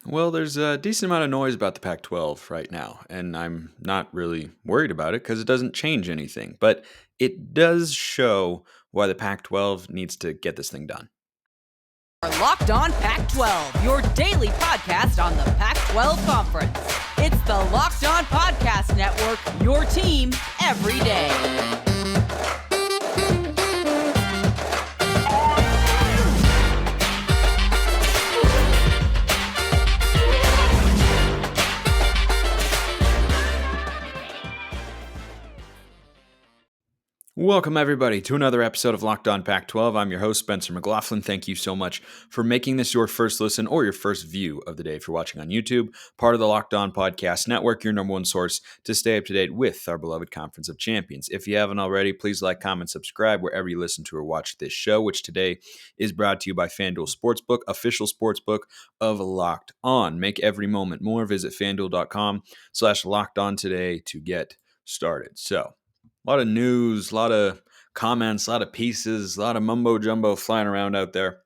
Well, there's a decent amount of noise about the Pac-12 right now, and I'm not really worried about it because it doesn't change anything. But it does show why the Pac-12 needs to get this thing done. Are Locked On Pac-12, your daily podcast on the Pac-12 Conference. It's the Locked On Podcast Network, your team every day. Welcome, everybody, to another episode of Locked On Pac-12. I'm your host, Spencer McLaughlin. Thank you so much for making this your first listen or your first view of the day if you're watching on YouTube. Part of the Locked On Podcast Network, your number one source to stay up to date with our beloved Conference of Champions. If you haven't already, please like, comment, subscribe wherever you listen to or watch this show, which today is brought to you by FanDuel Sportsbook, official sportsbook of Locked On. Make every moment more. Visit FanDuel.com/LockedOn today to get started. So, a lot of news, a lot of comments, a lot of pieces, a lot of mumbo jumbo flying around out there.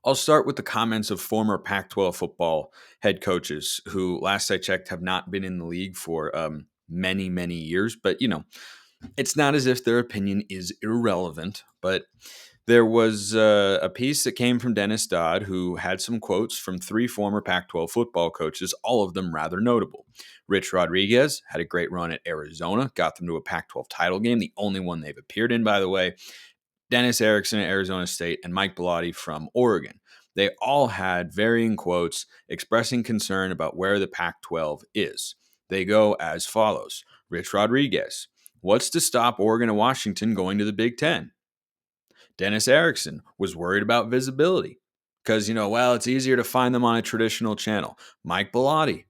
I'll start with the comments of former Pac-12 football head coaches who, last I checked, have not been in the league for many, many years. But, it's not as if their opinion is irrelevant. But there was a piece that came from Dennis Dodd who had some quotes from three former Pac-12 football coaches, all of them rather notable. Rich Rodriguez had a great run at Arizona, got them to a Pac-12 title game, the only one they've appeared in, by the way. Dennis Erickson at Arizona State and Mike Bellotti from Oregon. They all had varying quotes expressing concern about where the Pac-12 is. They go as follows. Rich Rodriguez, what's to stop Oregon and Washington going to the Big Ten? Dennis Erickson was worried about visibility because, it's easier to find them on a traditional channel. Mike Bellotti,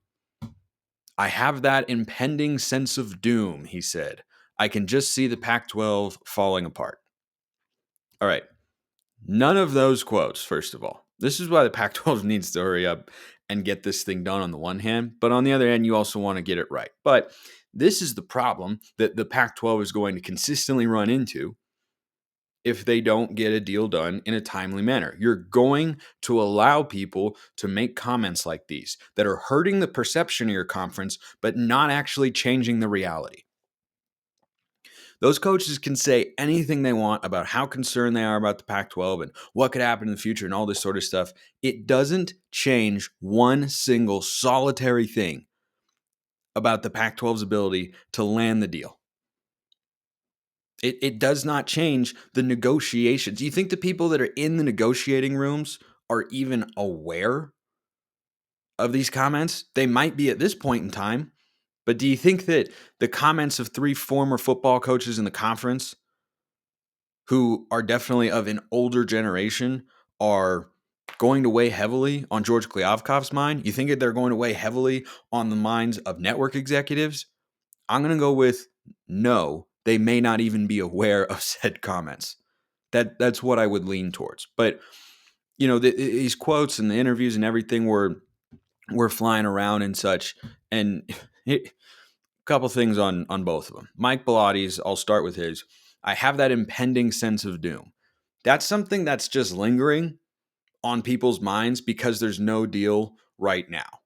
I have that impending sense of doom, he said. I can just see the Pac-12 falling apart. All right. None of those quotes, first of all. This is why the Pac-12 needs to hurry up and get this thing done on the one hand. But on the other hand, you also want to get it right. But this is the problem that the Pac-12 is going to consistently run into if they don't get a deal done in a timely manner. You're going to allow people to make comments like these that are hurting the perception of your conference, but not actually changing the reality. Those coaches can say anything they want about how concerned they are about the Pac-12 and what could happen in the future and all this sort of stuff. It doesn't change one single solitary thing about the Pac-12's ability to land the deal. It does not change the negotiations. Do you think the people that are in the negotiating rooms are even aware of these comments? They might be at this point in time, but do you think that the comments of three former football coaches in the conference who are definitely of an older generation are going to weigh heavily on George Kliavkoff's mind? You think that they're going to weigh heavily on the minds of network executives? I'm going to go with no. They may not even be aware of said comments. That's what I would lean towards. But, these quotes and the interviews and everything were flying around and such. And a couple things on both of them. Mike Bellotti's, I'll start with his. I have that impending sense of doom. That's something that's just lingering on people's minds because there's no deal right now.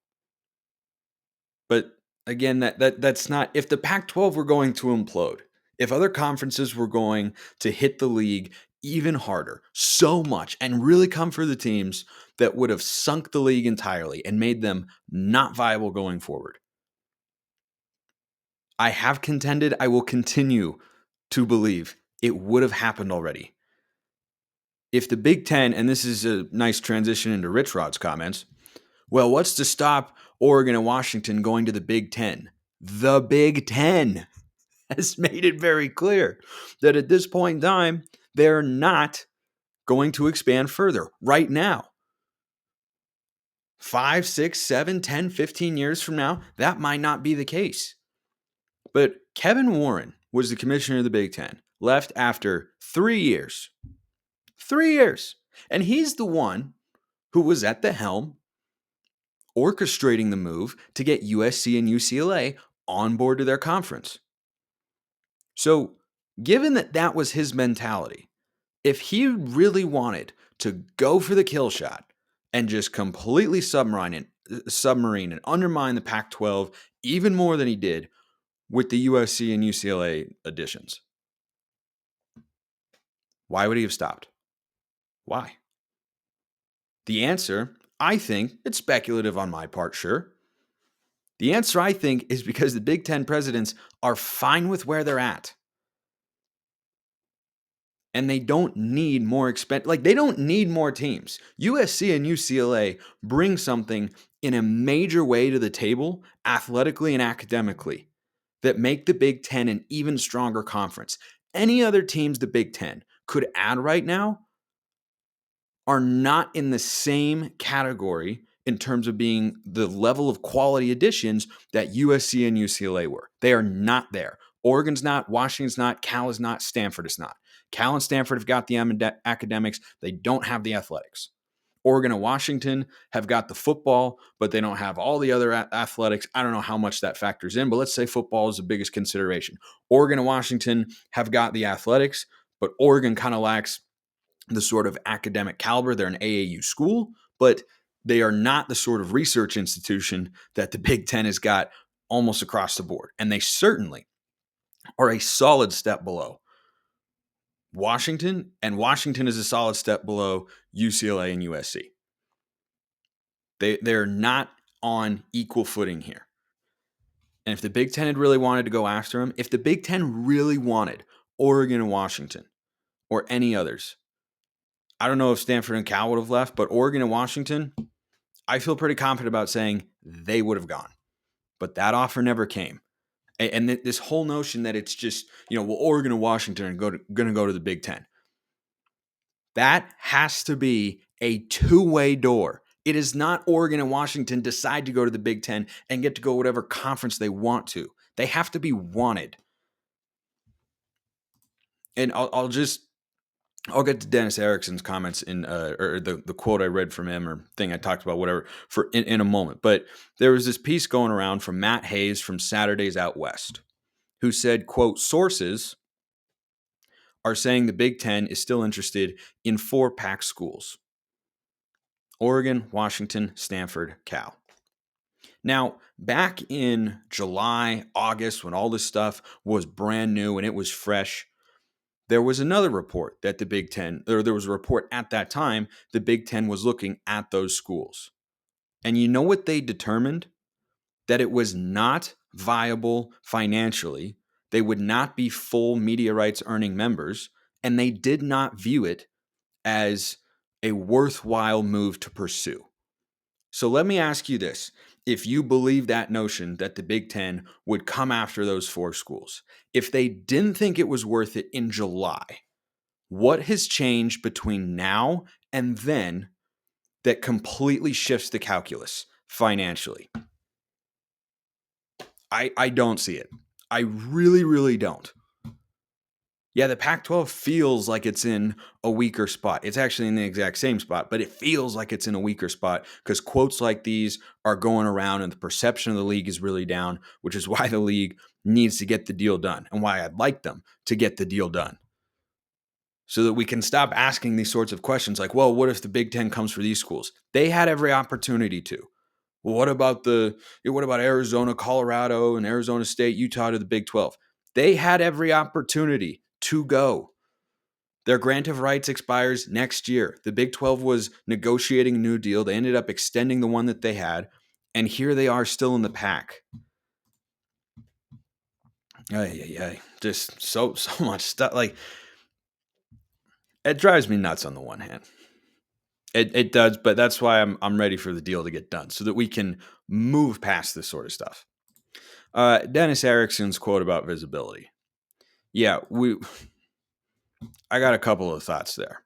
But again, that's not, if the Pac-12 were going to implode, if other conferences were going to hit the league even harder, so much, and really come for the teams that would have sunk the league entirely and made them not viable going forward, I have contended, I will continue to believe it would have happened already. If the Big Ten, and this is a nice transition into Rich Rod's comments, well, what's to stop Oregon and Washington going to the Big Ten? The Big Ten has made it very clear that at this point in time, they're not going to expand further right now. 5, 6, 7, 10, 15 years from now, that might not be the case. But Kevin Warren was the commissioner of the Big Ten, left after 3 years. 3 years. And he's the one who was at the helm orchestrating the move to get USC and UCLA on board to their conference. So, given that that was his mentality, if he really wanted to go for the kill shot and just completely submarine and undermine the Pac-12 even more than he did with the USC and UCLA additions? Why would he have stopped? Why? The answer, I think, it's speculative on my part, sure. The answer, I think, is because the Big Ten presidents are fine with where they're at. And they don't need more they don't need more teams. USC and UCLA bring something in a major way to the table, athletically and academically, that make the Big Ten an even stronger conference. Any other teams the Big Ten could add right now are not in the same category in terms of being the level of quality additions that USC and UCLA were. They are not there. Oregon's not, Washington's not, Cal is not, Stanford is not. Cal and Stanford have got the academics. They don't have the athletics. Oregon and Washington have got the football, but they don't have all the other athletics. I don't know how much that factors in, but let's say football is the biggest consideration. Oregon and Washington have got the athletics, but Oregon kind of lacks the sort of academic caliber. They're an AAU school, but they are not the sort of research institution that the Big Ten has got almost across the board. And they certainly are a solid step below Washington, and Washington is a solid step below UCLA and USC. They're not on equal footing here. And if the Big Ten had really wanted to go after them, if the Big Ten really wanted Oregon and Washington or any others, I don't know if Stanford and Cal would have left, but Oregon and Washington, I feel pretty confident about saying they would have gone. But that offer never came. And this whole notion that it's just, Oregon and Washington are going to go to the Big Ten. That has to be a two-way door. It is not Oregon and Washington decide to go to the Big Ten and get to go whatever conference they want to. They have to be wanted. And I'll get to Dennis Erickson's comments or the quote I read from him or thing I talked about, whatever, in a moment. But there was this piece going around from Matt Hayes from Saturdays Out West, who said, quote, sources are saying the Big Ten is still interested in 4 Pac schools: Oregon, Washington, Stanford, Cal. Now, back in July, August, when all this stuff was brand new and it was fresh, there was another report that the Big Ten, or there was a report at that time, the Big Ten was looking at those schools. And you know what they determined? That it was not viable financially. They would not be full media rights earning members, and they did not view it as a worthwhile move to pursue. So let me ask you this. If you believe that notion that the Big Ten would come after those 4 schools, if they didn't think it was worth it in July, what has changed between now and then that completely shifts the calculus financially? I don't see it. I really, really don't. Yeah, the Pac-12 feels like it's in a weaker spot. It's actually in the exact same spot, but it feels like it's in a weaker spot because quotes like these are going around and the perception of the league is really down, which is why the league needs to get the deal done and why I'd like them to get the deal done. So that we can stop asking these sorts of questions like, well, what if the Big Ten comes for these schools? They had every opportunity to. Well, what about Arizona, Colorado, and Arizona State, Utah to the Big 12? They had every opportunity to go. Their grant of rights expires next year. The Big 12 was negotiating a new deal. They ended up extending the one that they had, and here they are still in the pack. Just so much stuff. Like, it drives me nuts on the one hand. It does, but that's why I'm ready for the deal to get done so that we can move past this sort of stuff. Dennis Erickson's quote about visibility. Yeah, I got a couple of thoughts there.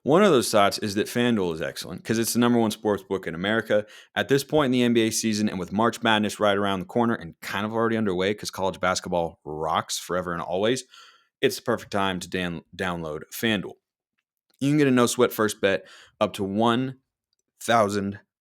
One of those thoughts is that FanDuel is excellent because it's the number 1 sports book in America. At this point in the NBA season and with March Madness right around the corner and kind of already underway because college basketball rocks forever and always, it's the perfect time to download FanDuel. You can get a no-sweat first bet up to $1,000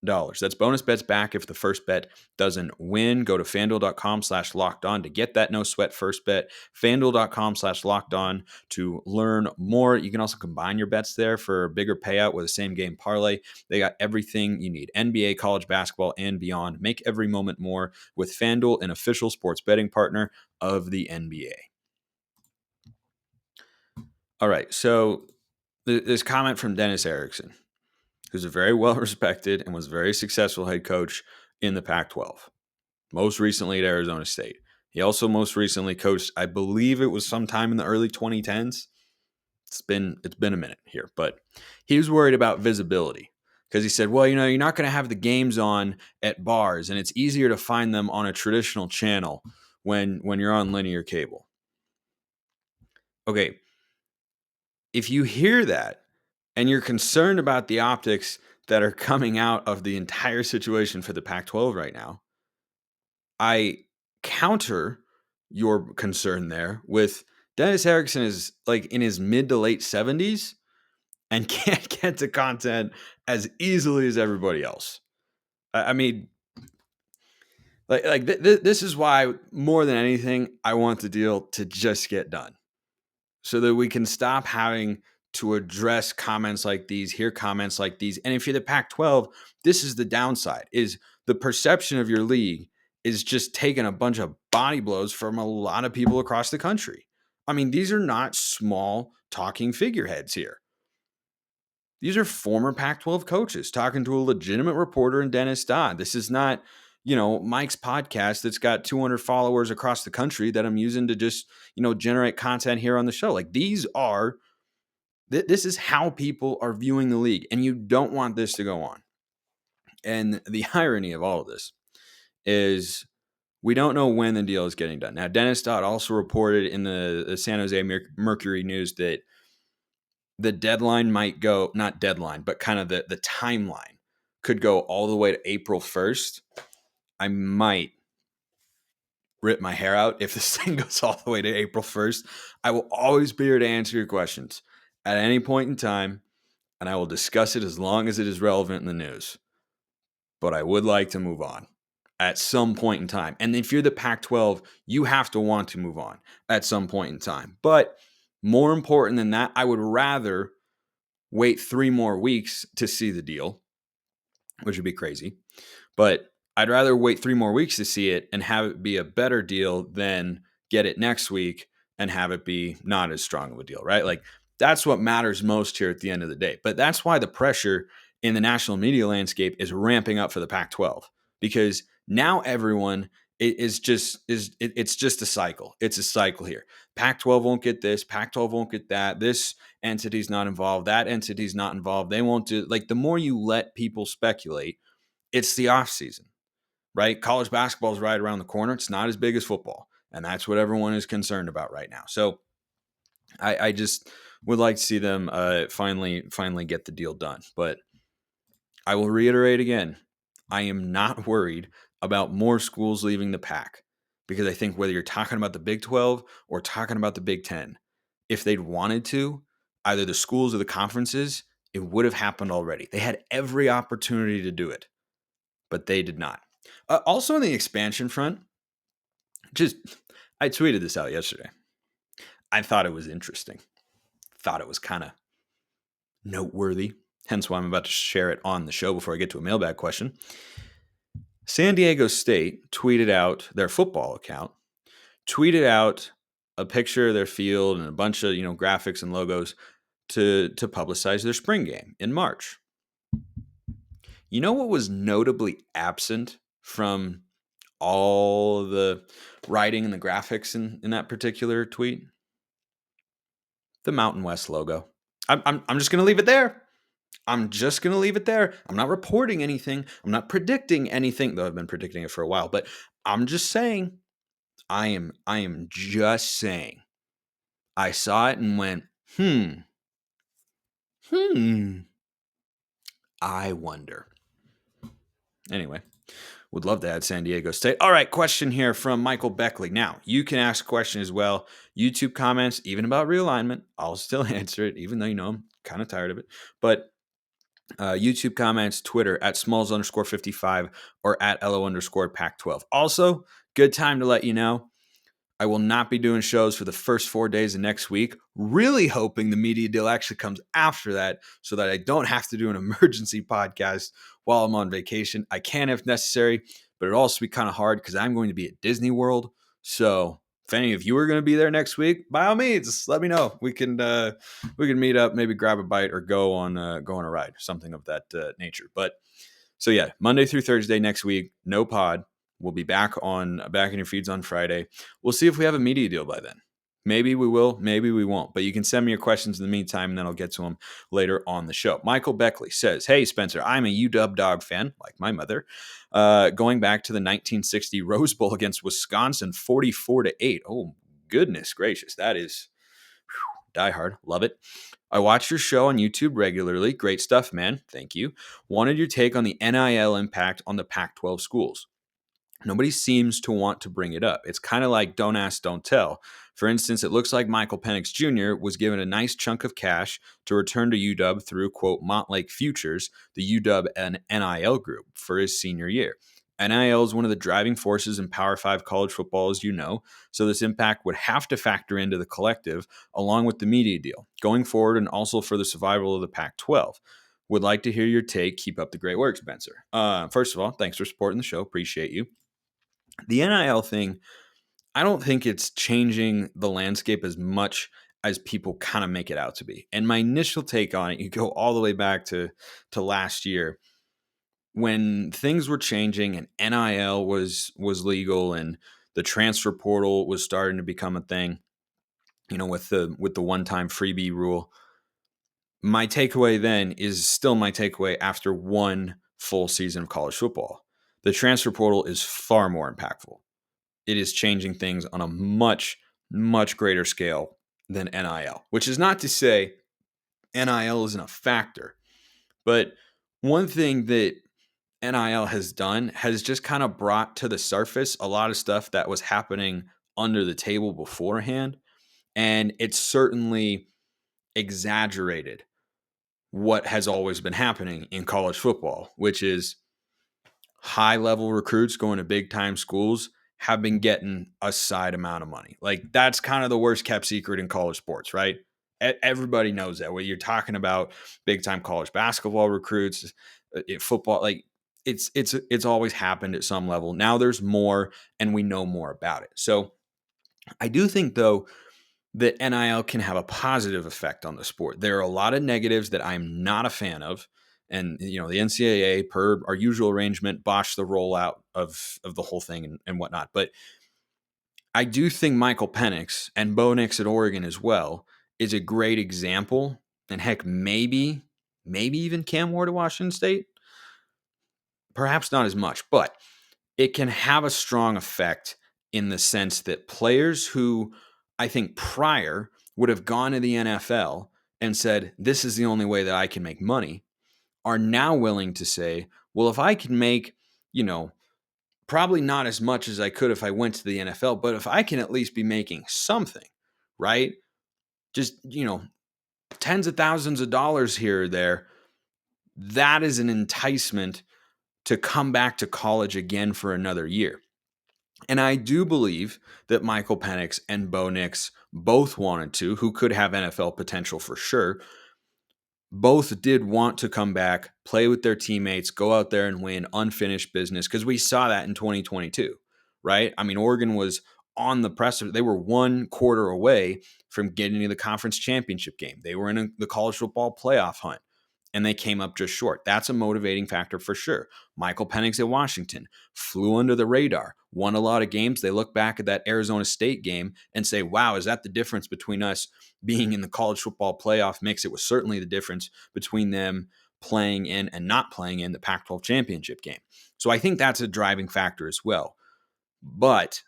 That's bonus bets back if the first bet doesn't win. Go to fanduel.com/lockedon to get that no sweat first bet. Fanduel.com/lockedon to learn more. You can also combine your bets there for a bigger payout with a same game parlay. They got everything you need: NBA, college basketball, and beyond. Make every moment more with FanDuel, an official sports betting partner of the NBA. All right, so this comment from Dennis Erickson, who's a very well-respected and was a very successful head coach in the Pac-12, most recently at Arizona State. He also most recently coached, I believe it was sometime in the early 2010s. It's been a minute here, but he was worried about visibility because he said, well, you're not going to have the games on at bars, and it's easier to find them on a traditional channel when you're on linear cable. Okay, if you hear that and you're concerned about the optics that are coming out of the entire situation for the Pac-12 right now, I counter your concern there with Dennis Erickson is like in his mid to late 70s and can't get to content as easily as everybody else. I mean, this is why more than anything, I want the deal to just get done so that we can stop having to address comments like these, hear comments like these. And if you're the Pac-12, this is the downside, is the perception of your league is just taking a bunch of body blows from a lot of people across the country. I mean, these are not small talking figureheads here. These are former Pac-12 coaches talking to a legitimate reporter in Dennis Dodd. This is not, Mike's podcast that's got 200 followers across the country that I'm using to just, generate content here on the show. Like this is how people are viewing the league, and you don't want this to go on. And the irony of all of this is we don't know when the deal is getting done. Now, Dennis Dodd also reported in the San Jose Mercury News that the deadline might go, not deadline, but kind of the timeline could go all the way to April 1st. I might rip my hair out if this thing goes all the way to April 1st. I will always be here to answer your questions at any point in time, and I will discuss it as long as it is relevant in the news. But I would like to move on at some point in time. And if you're the Pac-12, you have to want to move on at some point in time. But more important than that, I would rather wait 3 more weeks to see the deal, which would be crazy. But I'd rather wait 3 more weeks to see it and have it be a better deal than get it next week and have it be not as strong of a deal, right? Like that's what matters most here at the end of the day. But that's why the pressure in the national media landscape is ramping up for the Pac-12, because now everyone it's just a cycle. It's a cycle here. Pac-12 won't get this. Pac-12 won't get that. This entity's not involved. That entity's not involved. They won't do, like, the more you let people speculate, it's the off season, right? College basketball is right around the corner. It's not as big as football. And that's what everyone is concerned about right now. So I just would like to see them finally get the deal done. But I will reiterate again, I am not worried about more schools leaving the Pac, because I think whether you're talking about the Big 12 or talking about the Big 10, if they'd wanted to, either the schools or the conferences, it would have happened already. They had every opportunity to do it, but they did not. Also on the expansion front, I tweeted this out yesterday. I thought it was interesting. Thought it was kind of noteworthy. Hence why I'm about to share it on the show before I get to a mailbag question. San Diego State tweeted out, their football account, tweeted out a picture of their field and a bunch of, graphics and logos to publicize their spring game in March. You know what was notably absent from all the writing and the graphics in that particular tweet? The Mountain West logo. I'm just going to leave it there. I'm just going to leave it there. I'm not reporting anything. I'm not predicting anything, though I've been predicting it for a while, but I'm just saying, I am just saying, I saw it and went, I wonder. Anyway, would love to add San Diego State. All right, question here from Michael Beckley. Now, you can ask a question as well. YouTube comments, even about realignment, I'll still answer it, even though I'm kind of tired of it. But YouTube comments, Twitter at smalls_55 or at LO_Pac-12. Also, good time to let you know, I will not be doing shows for the first 4 days of next week. Really hoping the media deal actually comes after that so that I don't have to do an emergency podcast while I'm on vacation. I can if necessary, but it'll also be kind of hard because I'm going to be at Disney World. So if any of you are going to be there next week, by all means, let me know. We can meet up, maybe grab a bite or go on a ride, something of that nature. But so yeah, Monday through Thursday next week, no pod. We'll be back in your feeds on Friday. We'll see if we have a media deal by then. Maybe we will, maybe we won't. But you can send me your questions in the meantime, and then I'll get to them later on the show. Michael Beckley says, "Hey, Spencer, I'm a UW Dog fan, like my mother. Going back to the 1960 Rose Bowl against Wisconsin, 44-8. Oh, goodness gracious. That is die hard. Love it. I watch your show on YouTube regularly. Great stuff, man. Thank you. Wanted your take on the NIL impact on the Pac-12 schools. Nobody seems to want to bring it up. It's kind of like don't ask, don't tell. For instance, it looks like Michael Penix Jr. was given a nice chunk of cash to return to UW through, quote, Montlake Futures, the UW and NIL group, for his senior year. NIL is one of the driving forces in Power 5 college football, as you know, so this impact would have to factor into the collective along with the media deal going forward and also for the survival of the Pac-12. Would like to hear your take. Keep up the great work, Spencer. First of all, thanks for supporting the show. Appreciate you. The NIL thing, I don't think it's changing the landscape as much as people kind of make it out to be. And my initial take on it, you go all the way back to last year when things were changing and NIL was legal and the transfer portal was starting to become a thing, with the one-time freebie rule. My takeaway then is still my takeaway after one full season of college football. The transfer portal is far more impactful. It is changing things on a much, much greater scale than NIL, which is not to say NIL isn't a factor. But one thing that NIL has done has just kind of brought to the surface a lot of stuff that was happening under the table beforehand. And it's certainly exaggerated what has always been happening in college football, which is high-level recruits going to big-time schools have been getting a side amount of money. Like, that's kind of the worst kept secret in college sports, right? Everybody knows that. When you're talking about big-time college basketball recruits, football, like it's always happened at some level. Now there's more, and we know more about it. So I do think, though, that NIL can have a positive effect on the sport. There are a lot of negatives that I'm not a fan of. And, the NCAA, per our usual arrangement, botched the rollout of the whole thing and whatnot. But I do think Michael Penix and Bo Nix at Oregon as well is a great example. And heck, maybe even Cam Ward at Washington State. Perhaps not as much, but it can have a strong effect in the sense that players who I think prior would have gone to the NFL and said, this is the only way that I can make money, are now willing to say, well, if I can make, probably not as much as I could if I went to the NFL, but if I can at least be making something, right? Just, tens of thousands of dollars here or there, that is an enticement to come back to college again for another year. And I do believe that Michael Penix and Bo Nix both wanted to, who could have NFL potential for sure, both did want to come back, play with their teammates, go out there and win unfinished business, because we saw that in 2022, right? I mean, Oregon was on the precipice. They were one quarter away from getting to the conference championship game. They were in the college football playoff hunt, and they came up just short. That's a motivating factor for sure. Michael Penix at Washington flew under the radar, won a lot of games. They look back at that Arizona State game and say, wow, is that the difference between us being in the college football playoff mix? It was certainly the difference between them playing in and not playing in the Pac-12 championship game. So I think that's a driving factor as well. But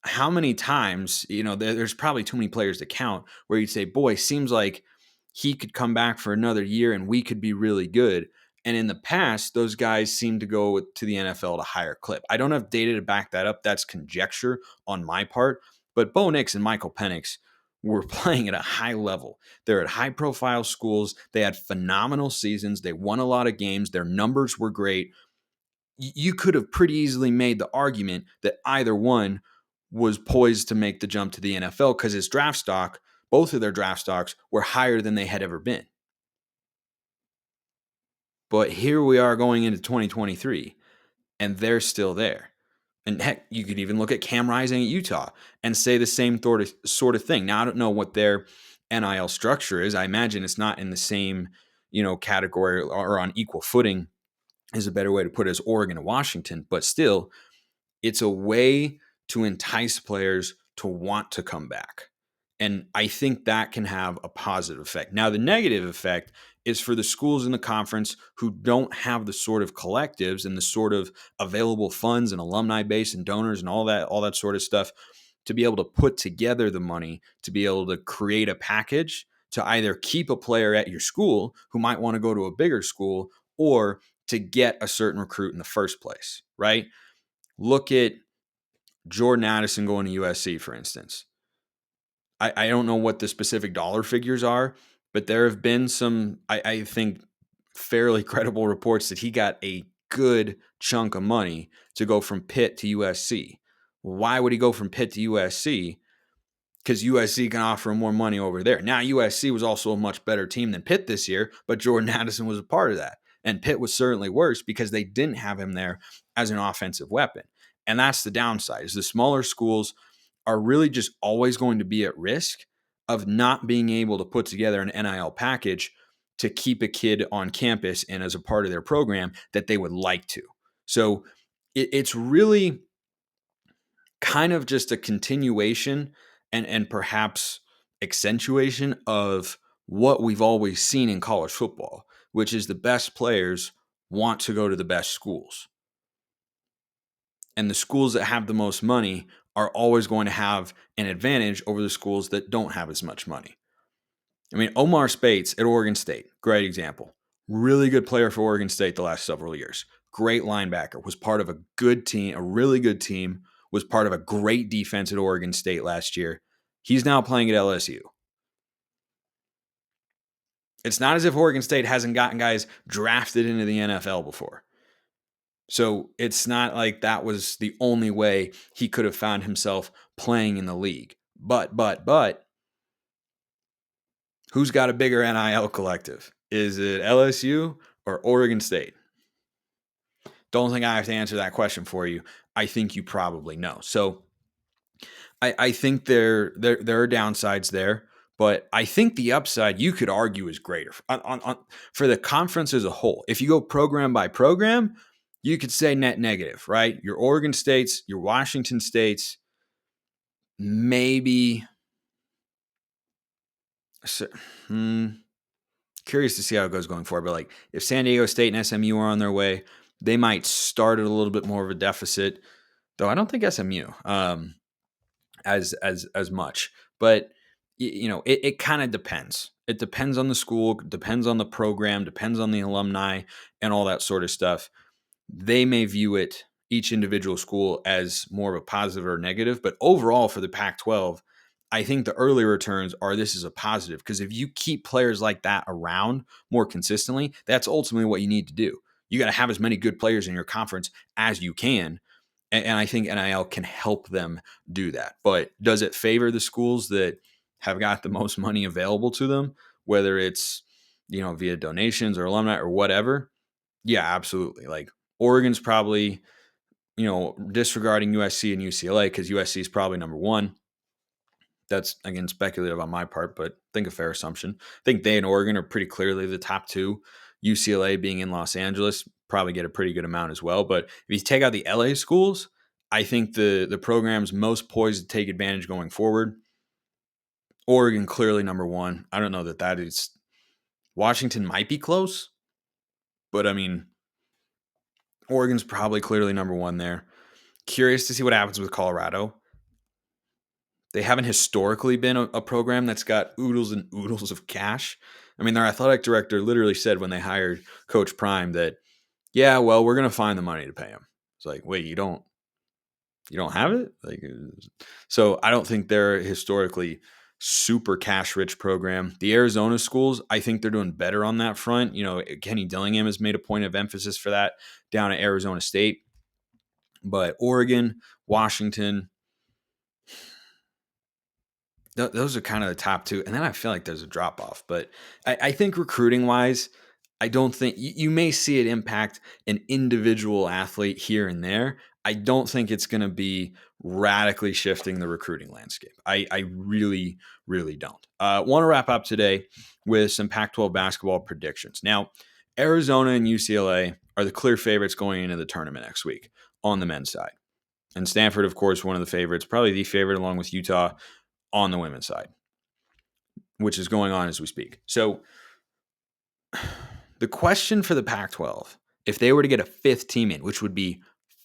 how many times, there's probably too many players to count where you'd say, boy, seems like he could come back for another year and we could be really good. And in the past, those guys seem to go to the NFL at a higher clip. I don't have data to back that up. That's conjecture on my part. But Bo Nix and Michael Penix were playing at a high level. They're at high profile schools. They had phenomenal seasons. They won a lot of games. Their numbers were great. You could have pretty easily made the argument that either one was poised to make the jump to the NFL because his draft stock, both of their draft stocks, were higher than they had ever been. But here we are going into 2023, and they're still there. And heck, you could even look at Cam Rising at Utah and say the same sort of thing. Now, I don't know what their NIL structure is. I imagine it's not in the same, category or on equal footing is a better way to put it as Oregon and Washington. But still, it's a way to entice players to want to come back. And I think that can have a positive effect. Now, the negative effect is for the schools in the conference who don't have the sort of collectives and the sort of available funds and alumni base and donors and all that sort of stuff to be able to put together the money to be able to create a package to either keep a player at your school who might want to go to a bigger school or to get a certain recruit in the first place, right? Look at Jordan Addison going to USC, for instance. I don't know what the specific dollar figures are, but there have been some, I think, fairly credible reports that he got a good chunk of money to go from Pitt to USC. Why would he go from Pitt to USC? Because USC can offer him more money over there. Now, USC was also a much better team than Pitt this year, but Jordan Addison was a part of that. And Pitt was certainly worse because they didn't have him there as an offensive weapon. And that's the downside, is the smaller schools are really just always going to be at risk of not being able to put together an NIL package to keep a kid on campus and as a part of their program that they would like to. So it's really kind of just a continuation and perhaps accentuation of what we've always seen in college football, which is the best players want to go to the best schools. And the schools that have the most money are always going to have an advantage over the schools that don't have as much money. I mean, Omar Speights at Oregon State, great example. Really good player for Oregon State the last several years. Great linebacker, was part of a good team, a really good team, was part of a great defense at Oregon State last year. He's now playing at LSU. It's not as if Oregon State hasn't gotten guys drafted into the NFL before. So it's not like that was the only way he could have found himself playing in the league. But, who's got a bigger NIL collective? Is it LSU or Oregon State? Don't think I have to answer that question for you. I think you probably know. So I think there are downsides there, but I think the upside you could argue is greater for the conference as a whole. If you go program by program, you could say net negative, right? Your Oregon States, your Washington States, maybe. Curious to see how it goes going forward. But like if San Diego State and SMU are on their way, they might start at a little bit more of a deficit. Though I don't think SMU as much. But it kind of depends. It depends on the school, depends on the program, depends on the alumni, and all that sort of stuff. They may view it, each individual school, as more of a positive or negative. But overall for the Pac-12, I think the early returns are this is a positive, because if you keep players like that around more consistently, that's ultimately what you need to do. You got to have as many good players in your conference as you can. And I think NIL can help them do that. But does it favor the schools that have got the most money available to them, whether it's, via donations or alumni or whatever? Yeah, absolutely. Like Oregon's probably, disregarding USC and UCLA, because USC is probably number one. That's, again, speculative on my part, but I think a fair assumption. I think they and Oregon are pretty clearly the top two. UCLA being in Los Angeles probably get a pretty good amount as well. But if you take out the LA schools, I think the program's most poised to take advantage going forward. Oregon clearly number one. I don't know that is. Washington might be close, but I mean, Oregon's probably clearly number one there. Curious to see what happens with Colorado. They haven't historically been a program that's got oodles and oodles of cash. I mean, their athletic director literally said when they hired Coach Prime that, yeah, well, we're going to find the money to pay him. It's like, wait, you don't have it? So I don't think they're historically super cash-rich program. The Arizona schools, I think they're doing better on that front. Kenny Dillingham has made a point of emphasis for that down at Arizona State. But Oregon, Washington, those are kind of the top two. And then I feel like there's a drop-off. But I think recruiting-wise, I don't think you may see it impact an individual athlete here and there. I don't think it's going to be radically shifting the recruiting landscape. I really, really don't. Want to wrap up today with some Pac-12 basketball predictions. Now, Arizona and UCLA are the clear favorites going into the tournament next week on the men's side. And Stanford, of course, one of the favorites, probably the favorite along with Utah on the women's side, which is going on as we speak. So the question for the Pac-12, if they were to get a fifth team in, which would be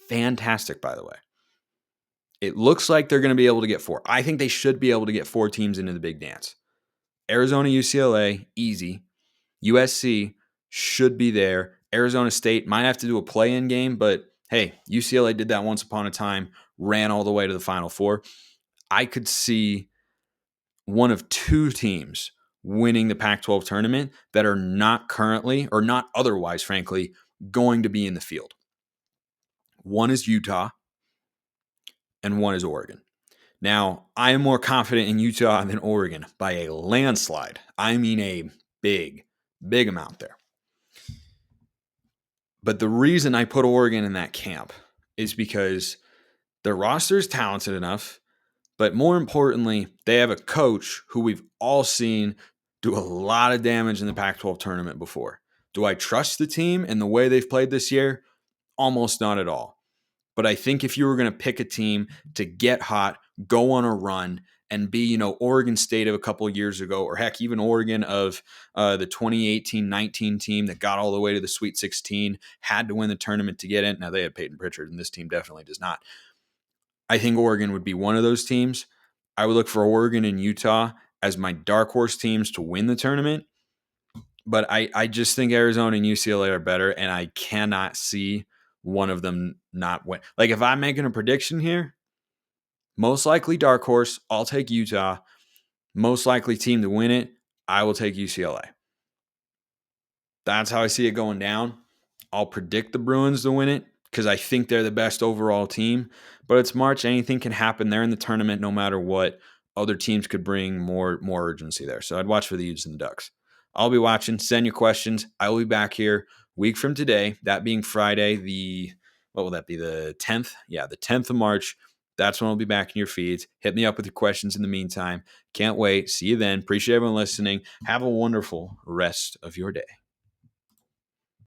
fantastic, by the way, it looks like they're going to be able to get 4. I think they should be able to get 4 teams into the big dance. Arizona, UCLA, easy. USC should be there. Arizona State might have to do a play-in game, but hey, UCLA did that once upon a time, ran all the way to the Final Four. I could see one of 2 teams winning the Pac-12 tournament that are not currently, or not otherwise, frankly, going to be in the field. One is Utah, and one is Oregon. Now, I am more confident in Utah than Oregon by a landslide. I mean a big, big amount there. But the reason I put Oregon in that camp is because their roster is talented enough, but more importantly, they have a coach who we've all seen do a lot of damage in the Pac-12 tournament before. Do I trust the team and the way they've played this year? Almost not at all. But I think if you were going to pick a team to get hot, go on a run, and be, Oregon State of a couple of years ago, or heck, even Oregon of the 2018-19 team that got all the way to the Sweet 16, had to win the tournament to get in. Now, they had Peyton Pritchard, and this team definitely does not. I think Oregon would be one of those teams. I would look for Oregon and Utah as my dark horse teams to win the tournament. But I just think Arizona and UCLA are better, and I cannot see one of them not win. Like, if I'm making a prediction here, most likely dark horse, I'll take Utah. Most likely team to win it, I will take UCLA. That's how I see it going down. I'll predict the Bruins to win it because I think they're the best overall team. But it's March. Anything can happen. They're in the tournament no matter what. Other teams could bring more urgency there. So I'd watch for the Utes and the Ducks. I'll be watching. Send your questions. I will be back here a week from today, that being Friday, what will that be, the 10th? Yeah, the 10th of March. That's when I'll be back in your feeds. Hit me up with your questions in the meantime. Can't wait. See you then. Appreciate everyone listening. Have a wonderful rest of your day.